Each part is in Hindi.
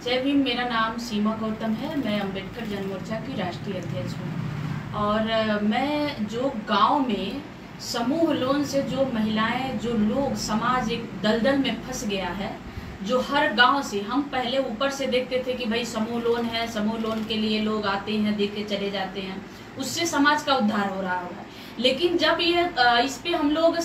जय भीम। मेरा नाम सीमा गौतम है। मैं अम्बेडकर जन मोर्चा की राष्ट्रीय अध्यक्ष हूँ। और मैं जो गांव में समूह लोन से जो महिलाएं, जो लोग, समाज एक दलदल में फंस गया है, जो हर गांव से हम पहले ऊपर से देखते थे कि भाई समूह लोन है, समूह लोन के लिए लोग आते हैं, दे के चले जाते हैं, उससे समाज का उद्धार हो रहा है। लेकिन जब ये इस पे हम लोग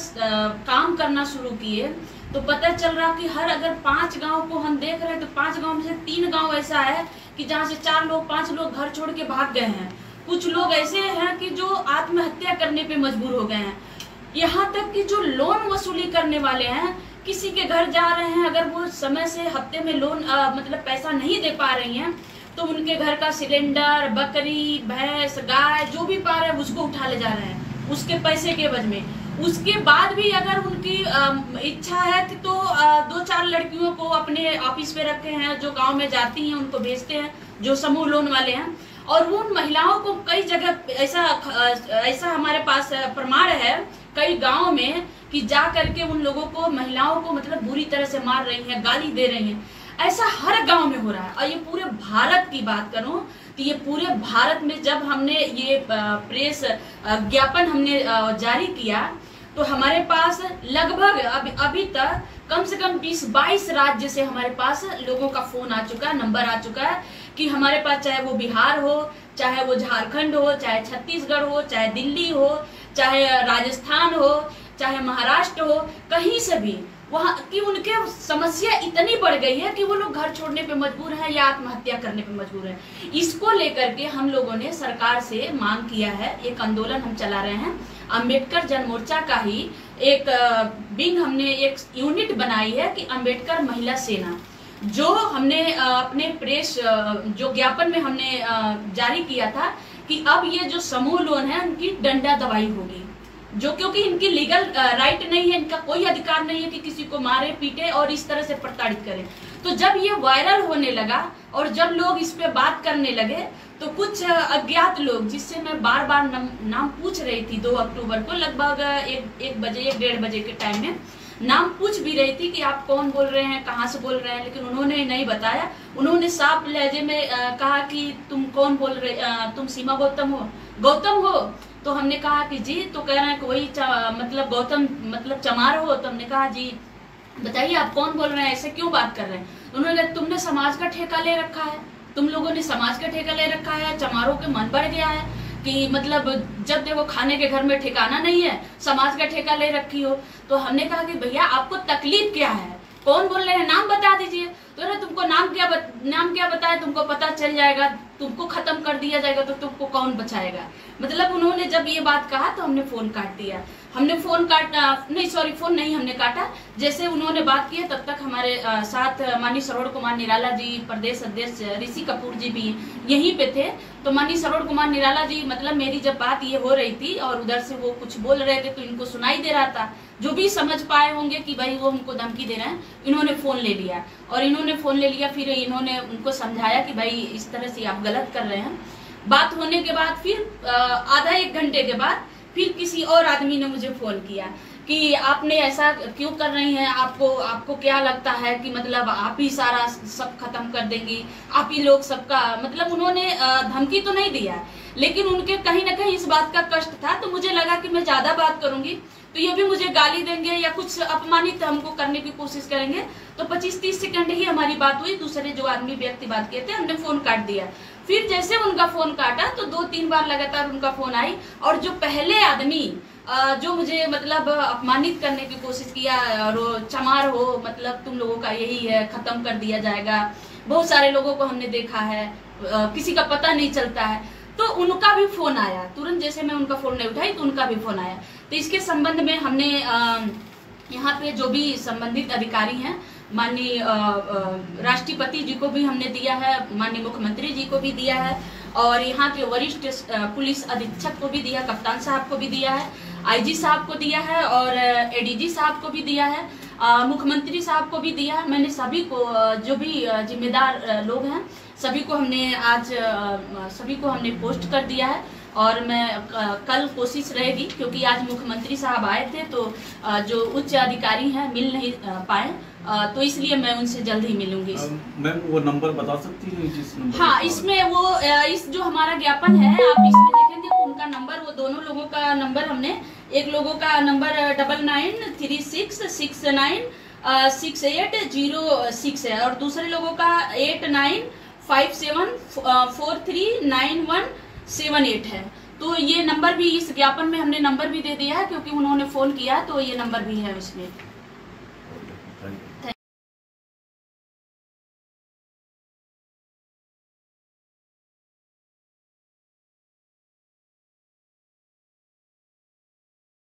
काम करना शुरू किए तो पता चल रहा कि हर अगर 5 गांव को हम देख रहे हैं तो 5 गांव में से 3 गांव ऐसा है कि जहाँ से 4 लोग 5 लोग घर छोड़ के भाग गए हैं। कुछ लोग ऐसे हैं कि जो आत्महत्या करने पे मजबूर हो गए हैं। यहाँ तक कि जो लोन वसूली करने वाले हैं, किसी के घर जा रहे हैं, अगर वो समय से हफ्ते में लोन मतलब पैसा नहीं दे पा रही हैं तो उनके घर का सिलेंडर, बकरी, भैंस, गाय जो भी पा रहे हैं उसको उठा ले जा रहे हैं उसके पैसे के एवज में। उसके बाद भी अगर उनकी इच्छा है कि तो 2-4 लड़कियों को अपने ऑफिस पे रखे हैं, जो गांव में जाती हैं उनको भेजते हैं, जो समूह लोन वाले हैं। और वो उन महिलाओं को कई जगह ऐसा हमारे पास प्रमाण है कई गांव में कि जा करके उन लोगों को, महिलाओं को मतलब बुरी तरह से मार रही हैं, गाली दे रही हैं। ऐसा हर गांव में हो रहा है। और ये पूरे भारत की बात करूं तो ये पूरे भारत में जब हमने ये प्रेस ज्ञापन हमने जारी किया तो हमारे पास लगभग अभी तक कम से कम 20-22 राज्य से हमारे पास लोगों का फोन आ चुका है, नंबर आ चुका है कि हमारे पास, चाहे वो बिहार हो, चाहे वो झारखंड हो, चाहे छत्तीसगढ़ हो, चाहे दिल्ली हो, चाहे राजस्थान हो, चाहे महाराष्ट्र हो, कहीं से भी वहाँ की उनके समस्या इतनी बढ़ गई है कि वो लोग घर छोड़ने पे मजबूर हैं या आत्महत्या करने पे मजबूर हैं। इसको लेकर के हम लोगों ने सरकार से मांग किया है, एक आंदोलन हम चला रहे हैं। अम्बेडकर जन मोर्चा का ही एक विंग, हमने एक यूनिट बनाई है कि अम्बेडकर महिला सेना, जो हमने अपने प्रेस जो ज्ञापन में हमने जारी किया था कि अब ये जो समूह लोन है उनकी डंडा दबाई होगी, जो क्योंकि इनकी लीगल राइट नहीं है, इनका कोई अधिकार नहीं है कि किसी को मारे, पीटे और इस तरह से प्रताड़ित करें। तो जब ये वायरल होने लगा और जब लोग इस पे बात करने लगे तो कुछ अज्ञात लोग, जिससे मैं बार बार नाम पूछ रही थी 2 अक्टूबर को लगभग 1-1:30 बजे के टाइम में नाम पूछ भी रही थी कि आप कौन बोल रहे हैं, कहाँ से बोल रहे हैं, लेकिन उन्होंने नहीं बताया। उन्होंने साफ लहजे में कहा कि तुम कौन बोल रहे, तुम सीमा गौतम हो। तो हमने कहा कि जी, तो कह रहे हैं कि वही मतलब गौतम मतलब चमार हो। तो हमने कहा जी बताइए आप कौन बोल रहे हैं, ऐसे क्यों बात कर रहे हैं। उन्होंने, तुमने समाज का ठेका ले रखा है, तुम लोगों ने समाज का ठेका ले रखा है, चमारों के मन बढ़ गया है कि मतलब जब देखो खाने के घर में ठिकाना नहीं है, समाज का ठेका ले रखी हो। तो हमने कहा कि भैया आपको तकलीफ क्या है, कौन बोल रहे हैं, नाम बता दीजिए। तो ना तुमको नाम क्या बताए, तुमको पता चल जाएगा, तुमको खत्म कर दिया जाएगा तो तुमको कौन बचाएगा। मतलब उन्होंने जब ये बात कहा तो हमने फोन काट दिया। हमने फोन नहीं हमने काटा। जैसे उन्होंने बात की तब तक हमारे साथ माननीय श्रवण कुमार निराला जी, प्रदेश अध्यक्ष ऋषि कपूर जी भी यहीं पे थे। तो माननीय श्रवण कुमार निराला जी, मतलब मेरी जब बात ये हो रही थी और उधर से वो कुछ बोल रहे थे तो इनको सुनाई दे रहा था, जो भी समझ पाए होंगे कि भाई वो हमको धमकी दे रहे हैं, इन्होंने फोन ले लिया। फिर इन्होंने उनको समझाया कि भाई इस तरह से आप गलत कर रहे हैं। बात होने के बाद फिर आधा 1 घंटे के बाद फिर किसी और आदमी ने मुझे फोन किया कि आपने ऐसा क्यों कर रही हैं, आपको क्या लगता है कि मतलब आप ही सारा सब खत्म कर देंगी, आप ही लोग सबका, मतलब उन्होंने धमकी तो नहीं दिया लेकिन उनके कहीं ना कहीं इस बात का कष्ट था। तो मुझे लगा कि मैं ज्यादा बात करूंगी तो ये भी मुझे गाली देंगे या कुछ अपमानित हमको करने की कोशिश करेंगे। तो 25-30 सेकंड ही हमारी बात हुई। दूसरे जो व्यक्ति बात किए थे, हमने फोन काट दिया। फिर जैसे उनका फोन काटा तो 2-3 बार लगातार उनका फोन आई। और जो पहले आदमी जो मुझे मतलब अपमानित करने की कोशिश किया, और चमार हो, मतलब तुम लोगों का यही है, खत्म कर दिया जाएगा, बहुत सारे लोगों को हमने देखा है, किसी का पता नहीं चलता है, तो उनका भी फोन आया। तुरंत जैसे मैं उनका फोन नहीं उठाई तो उनका भी फोन आया। तो इसके संबंध में हमने यहाँ पे जो भी संबंधित अधिकारी हैं, माननीय राष्ट्रपति जी को भी हमने दिया है, माननीय मुख्यमंत्री जी को भी दिया है, और यहाँ के वरिष्ठ पुलिस अधीक्षक को भी दिया, कप्तान साहब को भी दिया है, आईजी साहब को दिया है और एडीजी साहब को भी दिया है, मुख्यमंत्री साहब को भी दिया है। मैंने सभी को, जो भी जिम्मेदार लोग हैं, सभी को हमने पोस्ट कर दिया है। और मैं कल कोशिश रहेगी, क्योंकि आज मुख्यमंत्री साहब आए थे तो जो उच्च अधिकारी हैं मिल नहीं पाए, तो इसलिए मैं उनसे जल्द ही मिलूंगी। मैम वो नंबर बता सकती हैं जिस नंबर? हाँ, इसमें वो इस जो हमारा ज्ञापन है आप इसमें देखेंगे तो उनका नंबर, वो दोनों लोगों का नंबर हमने, एक लोगों का नंबर 9936696806 है और दूसरे लोगों का 8957439178 है। तो ये नंबर भी इस ज्ञापन में हमने नंबर भी दे दिया है, क्योंकि उन्होंने फोन किया तो ये नंबर भी है उसमें।